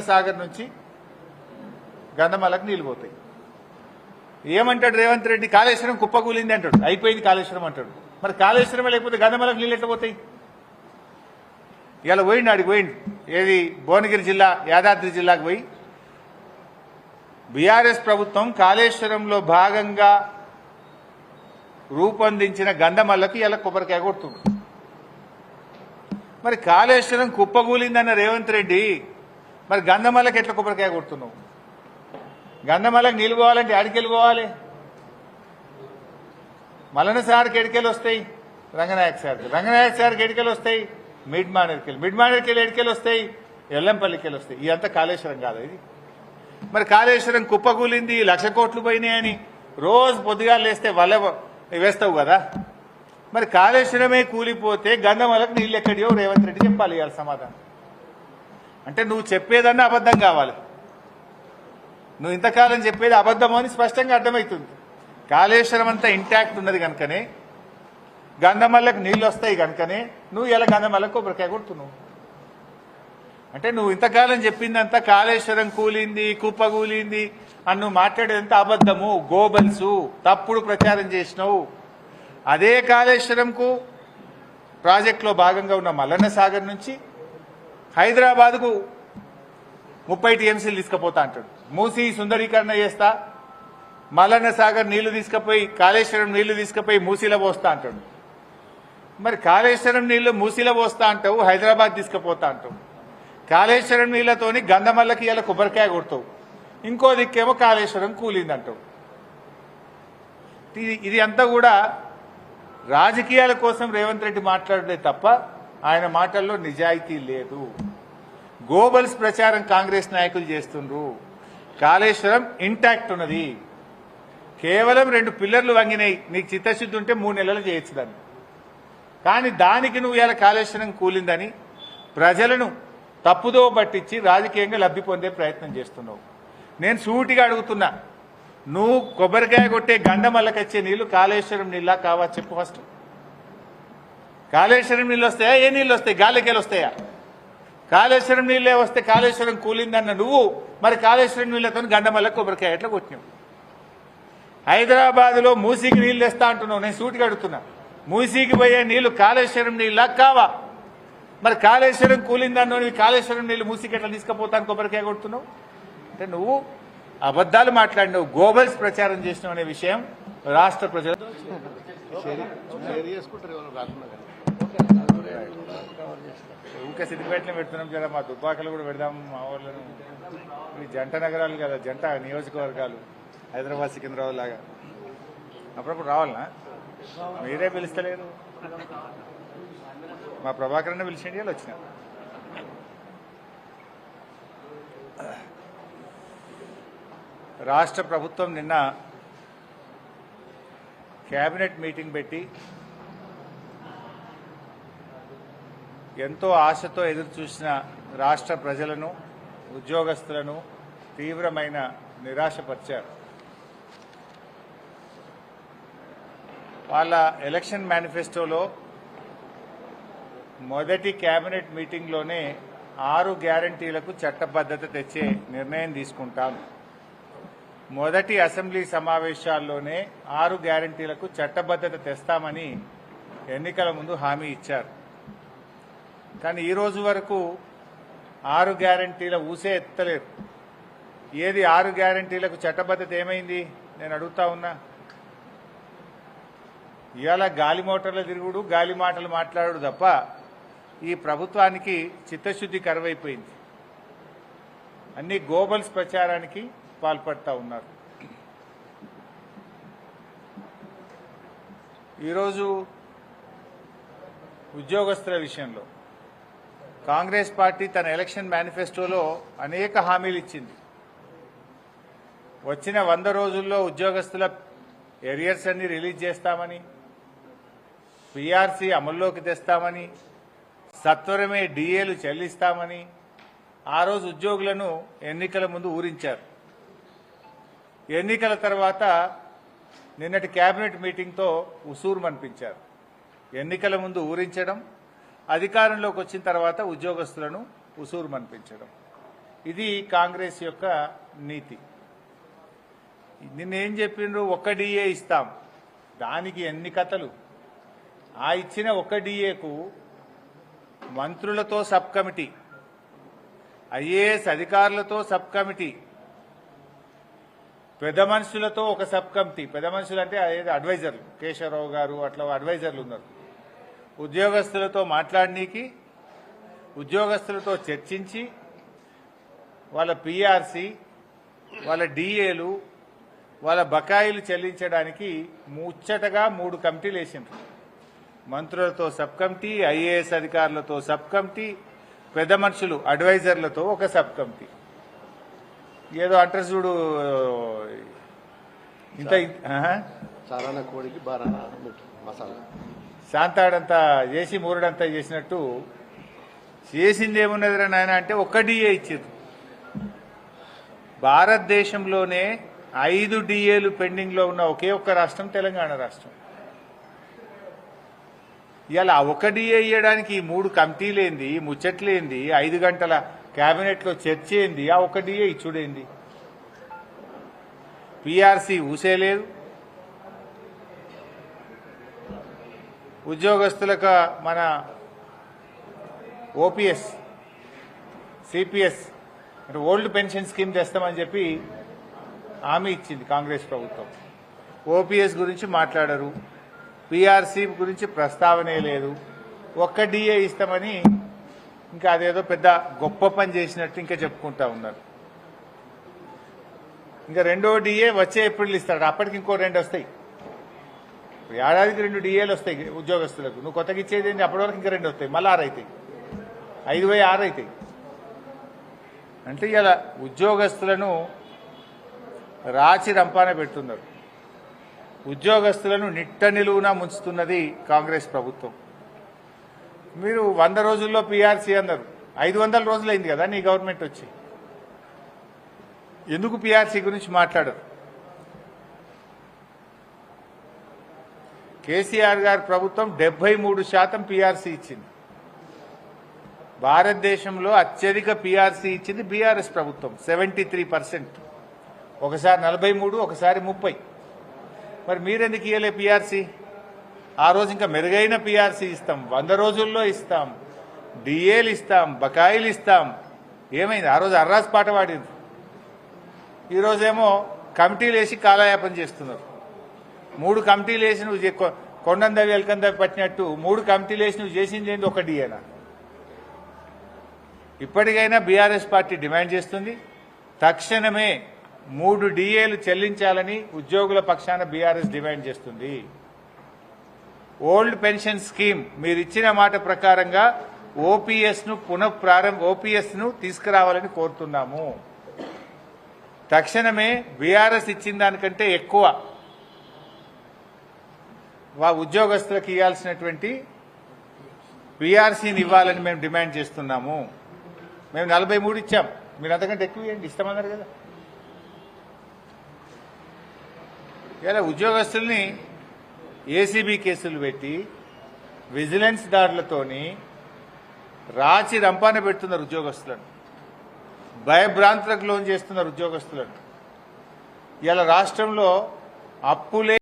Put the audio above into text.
సాగర్ నుంచి గంధమలకు నీళ్ళు పోతాయి. ఏమంటాడు రేవంత్ రెడ్డి? కాళేశ్వరం కుప్పకూలింది అంటాడు, అయిపోయింది కాళేశ్వరం అంటాడు. మరి కాళేశ్వరం లేకపోతే గంధమలకు నీళ్ళు ఎట్లా పోతాయి? ఇలా పోయిండు, ఆడికి పోయిండు. ఏది భువనగిరి జిల్లా, యాదాద్రి జిల్లాకు పోయి బీఆర్ఎస్ ప్రభుత్వం కాళేశ్వరంలో భాగంగా రూపొందించిన గంధమల్లకు ఇలా కొబ్బరికాయ కొడుతుంది. మరి కాళేశ్వరం కుప్పగూలిందన్న రేవంత్ రెడ్డి మరి గంధమల్లకు ఎట్లా కొబ్బరికాయ కొడుతున్నావు? గంధమల్లకు నీళ్ళు పోవాలంటే ఆడికెళ్ళి పోవాలి. మల్లన్న సార్కి ఎడికెళ్ళి వస్తాయి, రంగనాయక్ సార్కి ఎడికెళ్ళి వస్తాయి, మిడ్ మానేర్కెళ్ళి ఎడికెళ్ళి వస్తాయి, ఎల్లంపల్లికి వెళ్ళి వస్తాయి. ఇదంతా కాళేశ్వరం కాదు ఇది. మరి కాళేశ్వరం కుప్పగూలింది, 1,00,000 కోట్లు పోయినాయని రోజు పొద్దుగా లేస్తే వల్ల వేస్తావు కదా. మరి కాళేశ్వరమే కూలిపోతే గంధమలకు నీళ్ళు ఎక్కడియో రేవంత్ రెడ్డి చెప్పాలి ఇవాళ సమాధానం. అంటే నువ్వు చెప్పేదన్నా అబద్ధం కావాలి. నువ్వు ఇంతకాలం చెప్పేది అబద్ధమో అని స్పష్టంగా అర్థమవుతుంది. కాళేశ్వరం అంతా ఇంటాక్ట్ ఉన్నది కనుకనే, గంధమల్లకు నీళ్ళు వస్తాయి కనుకనే నువ్వు ఇలా గంధమల్లకు కొబ్బరికాయ కొడుతున్నావు. అంటే నువ్వు ఇంతకాలం చెప్పిందంతా కాళేశ్వరం కూలింది, కుప్ప కూలింది అని నువ్వు మాట్లాడేదంతా అబద్ధము, గోబల్సు, తప్పుడు ప్రచారం చేసినావు. అదే కాళేశ్వరంకు ప్రాజెక్టులో భాగంగా ఉన్న మల్లన్న సాగర్ నుంచి హైదరాబాద్కు 30 టీఎంసీలు తీసుకుపోతా అంటాడు. మూసి సుందరీకరణ చేస్తా, మల్లన్న సాగర్ నీళ్లు తీసుకుపోయి కాళేశ్వరం నీళ్లు తీసుకుపోయి మూసీలో పోస్తా అంటాడు. మరి కాళేశ్వరం నీళ్లు మూసీలో పోస్తా అంటావు, హైదరాబాద్ తీసుకుపోతా అంటావు. కాళేశ్వరం నీళ్లతోని గంధమల్లకి ఇలా కొబ్బరికాయ కొడతావు, ఇంకో దిక్కేమో కాళేశ్వరం కూలిందంటావు. ఇది అంతా కూడా రాజకీయాల కోసం రేవంత్ రెడ్డి మాట్లాడలే తప్ప ఆయన మాటల్లో నిజాయితీ లేదు. గోబల్స్ ప్రచారం కాంగ్రెస్ నాయకులు చేస్తుండ్రు. కాళేశ్వరం ఇంటాక్ట్ ఉన్నది, కేవలం 2 పిల్లర్లు వంగినాయి. నీకు చిత్తశుద్ధి ఉంటే 3 నెలలు చేయొచ్చు దాన్ని. కానీ దానికి నువ్వు ఇలా కాళేశ్వరం కూలిందని ప్రజలను తప్పుదో పట్టించి రాజకీయంగా లబ్ధి పొందే ప్రయత్నం చేస్తున్నావు. నేను సూటిగా అడుగుతున్నా, నువ్వు కొబ్బరికాయ కొట్టే గంధమల్లకొచ్చే నీళ్లు కాళేశ్వరం నీళ్ళ కావా చెప్పు ఫస్ట్. కాళేశ్వరం నీళ్ళు వస్తాయా? ఏ నీళ్ళు వస్తాయి? గాలికెళ్ళి వస్తాయా? కాళేశ్వరం నీళ్ళే వస్తే కాళేశ్వరం కూలిందన్న నువ్వు మరి కాళేశ్వరం నీళ్లతో గంధమల్లకు కొబ్బరికాయ ఎట్లా కొట్టినావు? హైదరాబాద్లో మూసీకి నీళ్ళు తెస్తా అంటున్నావు. నేను సూటిగా అడుగుతున్నా, మూసీకి పోయే నీళ్లు కాళేశ్వరం నీళ్ళ కావా? మరి కాళేశ్వరం కూలిందన్నో కాళేశ్వరం నీళ్లు మూసీకి ఎట్లా తీసుకుపోతాను కొబ్బరికాయ కొడుతున్నావు? అంటే నువ్వు అబద్దాలు మాట్లాడినావు, గోబల్స్ ప్రచారం చేసినావు అనే విషయం రాష్ట్ర ప్రజలు ఊకే సిద్దిపేటలో పెడుతున్నాం. జర మా దుబ్బాకలు కూడా పెడదాం, మా వాళ్ళను. ఈ జంట నగరాలు కదా, జంట నియోజకవర్గాలు, హైదరాబాద్ సికింద్రాబాద్ లాగా. అప్పుడప్పుడు రావాలనా? మీరే పిలుస్తలేరు. మా ప్రభాకరన్న పిలిచిండి, వాళ్ళు వచ్చిన. రాష్ట్ర ప్రభుత్వం నిన్న కేబినెట్ మీటింగ్ పెట్టి ఎంతో ఆశతో ఎదురుచూసిన రాష్ట్ర ప్రజలను, ఉద్యోగస్తులను తీవ్రమైన నిరాశపరిచారు. వాళ్ళ ఎలక్షన్ మేనిఫెస్టోలో మొదటి కేబినెట్ మీటింగ్లోనే 6 గ్యారంటీలకు చట్టబద్ధత తెచ్చే నిర్ణయం తీసుకుంటాం. మొదటి అసెంబ్లీ సమావేశాల్లోనే 6 గ్యారంటీలకు చట్టబద్ధత తెస్తామని ఎన్నికల ముందు హామీ ఇచ్చారు. కానీ ఈ రోజు వరకు 6 గ్యారంటీల ఊసే ఎత్తలేరు. ఏది 6 గ్యారంటీలకు చట్టబద్ధత ఏమైంది నేను అడుగుతా ఉన్నా. ఇవాళ గాలి మోటార్ల తిరుగుడు, గాలి మాటలు మాట్లాడు తప్ప ఈ ప్రభుత్వానికి చిత్తశుద్ధి కరువైపోయింది. అన్ని గోబల్స్ ప్రచారానికి పాల్పడతా ఉన్నారు. ఈరోజు ఉద్యోగస్తుల విషయంలో కాంగ్రెస్ పార్టీ తన ఎలక్షన్ మేనిఫెస్టోలో అనేక హామీలు ఇచ్చింది. వచ్చిన 100 రోజుల్లో ఉద్యోగస్తుల ఎరియర్స్ అన్ని రిలీజ్ చేస్తామని, పీఆర్సీ అమల్లోకి తెస్తామని, సత్వరమే డిఏలు చెల్లిస్తామని ఆ రోజు ఉద్యోగులను ఎన్నికల ముందు ఊరించారు. ఎన్నికల తర్వాత నిన్నటి కేబినెట్ మీటింగ్తో ఉసూరు మనిపించారు. ఎన్నికల ముందు ఊరించడం, అధికారంలోకి వచ్చిన తర్వాత ఉద్యోగస్తులను ఉసూరు మనిపించడం. ఇది కాంగ్రెస్ యొక్క నీతి. నిన్నేం చెప్పిండ్రు? ఒక్క డిఏ ఇస్తాం, దానికి ఎన్ని కథలు. ఆ ఇచ్చిన ఒక్క డిఏకు మంత్రులతో సబ్ కమిటీ, ఐఏఎస్ అధికారులతో సబ్ కమిటీ, పెద్ద మనుషులతో ఒక సబ్ కమిటీ. పెద్ద మనుషులు అంటే అడ్వైజర్లు, కేశవరావు గారు అట్లా అడ్వైజర్లు ఉన్నారు. ఉద్యోగస్తులతో మాట్లాడనీకి, ఉద్యోగస్తులతో చర్చించి వాళ్ళ పిఆర్సి, వాళ్ళ డిఏలు, వాళ్ళ బకాయిలు చెల్లించడానికి ముచ్చటగా 3 కమిటీలు వేసిండ్రు. మంత్రులతో సబ్ కమిటీ, ఐఏఎస్ అధికారులతో సబ్ కమిటీ, పెద్ద మనుషులు అడ్వైజర్లతో ఒక సబ్ కమిటీ. ఏదో అంటారు చూడు, ఇంత చారాన కోడికి బారాన మసాలా శాంతాడంతా చేసి మూరడంతా చేసినట్టు చేసింది ఏమున్నదిరా నాయన అంటే ఒక్క డిఏ ఇచ్చారు. భారతదేశంలోనే 5 డిఏలు పెండింగ్ లో ఉన్న ఒకే ఒక్క రాష్ట్రం తెలంగాణ రాష్ట్రం. ఇవాళ ఒక డిఏ ఇవ్వడానికి 3 కమిటీలేంది, ముచ్చట్లేంది, 5 గంటల కేబినెట్ లో చర్చ ఏంది, ఆ ఒక డిఏ ఇచ్చుడేంది. పిఆర్సి ఊసేలేదు, ఉద్యోగస్తులకు మన ఓపీఎస్, సిపిఎస్ అంటే ఓల్డ్ పెన్షన్ స్కీమ్ తెస్తామని చెప్పి హామీ ఇచ్చింది కాంగ్రెస్ ప్రభుత్వం. ఓపీఎస్ గురించి మాట్లాడరు, పిఆర్సీ గురించి ప్రస్తావనే లేదు. ఒక్క డిఏ ఇస్తామని ఇంకా అదేదో పెద్ద గొప్ప పని చేసినట్టు ఇంకా చెప్పుకుంటా ఉన్నారు. ఇంకా రెండో డిఏ వచ్చే ఏప్రిల్ ఇస్తాడు, అప్పటికి ఇంకో 2 వస్తాయి. ఏడాదికి 2 డిఏలు వస్తాయి ఉద్యోగస్తులకు. నువ్వు కొత్తగా ఇచ్చేది ఏంటి? అప్పటి వరకు ఇంకా 2 వస్తాయి, మళ్ళీ 6 అవుతాయి, 5/6 అవుతాయి. అంటే ఇలా ఉద్యోగస్తులను రాచి రంపాన పెడుతున్నారు. ఉద్యోగస్తులను నిట్ట నిలువునా ముంచుతున్నది కాంగ్రెస్ ప్రభుత్వం. మీరు 100 రోజుల్లో పిఆర్సీ అన్నారు, 500 రోజులైంది కదా నీ గవర్నమెంట్ వచ్చి. ఎందుకు పిఆర్సీ గురించి మాట్లాడరు? కేసీఆర్ గారి ప్రభుత్వం 73% పిఆర్సీ ఇచ్చింది. భారతదేశంలో అత్యధిక పిఆర్సీ ఇచ్చింది బీఆర్ఎస్ ప్రభుత్వం, 73%. ఒకసారి 43, ఒకసారి 30. మరి మీరెందుకు ఇవ్వలే పిఆర్సీ? ఆ రోజు ఇంకా మెరుగైన పిఆర్సీ ఇస్తాం, 100 రోజుల్లో ఇస్తాం, డిఏలు ఇస్తాం, బకాయిలు ఇస్తాం. ఏమైంది? ఆ రోజు అర్రాస్ పాట పాడింది. ఈరోజేమో కమిటీలు వేసి కాలయాపన చేస్తున్నారు. 3 కమిటీలు వేసి నువ్వు కొండందవి ఎల్కందవి పట్టినట్టు 3 కమిటీలు వేసి నువ్వు చేసింది ఏంది? ఒక డిఏనా? ఇప్పటికైనా బీఆర్ఎస్ పార్టీ డిమాండ్ చేస్తుంది, తక్షణమే 3 డిఏలు చెల్లించాలని ఉద్యోగుల పక్షాన బీఆర్ఎస్ డిమాండ్ చేస్తుంది. ఓల్డ్ పెన్షన్ స్కీమ్ మీరు ఇచ్చిన మాట ప్రకారంగా ఓపీఎస్ ను తీసుకురావాలని కోరుతున్నాము. తక్షణమే బీఆర్ఎస్ ఇచ్చిన దానికంటే ఎక్కువ ఉద్యోగస్తులకు ఇవ్వాల్సినటువంటి పిఆర్సీని ఇవ్వాలని మేము డిమాండ్ చేస్తున్నాము. మేము 43 ఇచ్చాం, మీరు అంతకంటే ఎక్కువ ఇవ్వండి, ఇస్తామన్నారు కదా. ఇలా ఉద్యోగస్తుల్ని ఏసీబీ కేసులు పెట్టి విజిలెన్స్ దాడులతోని రాచి రంపాన పెడుతున్నారు ఉద్యోగస్తులను, భయభ్రాంతులకు లోన్ చేస్తున్నారు ఉద్యోగస్తులను. ఇలా రాష్ట్రంలో అప్పులే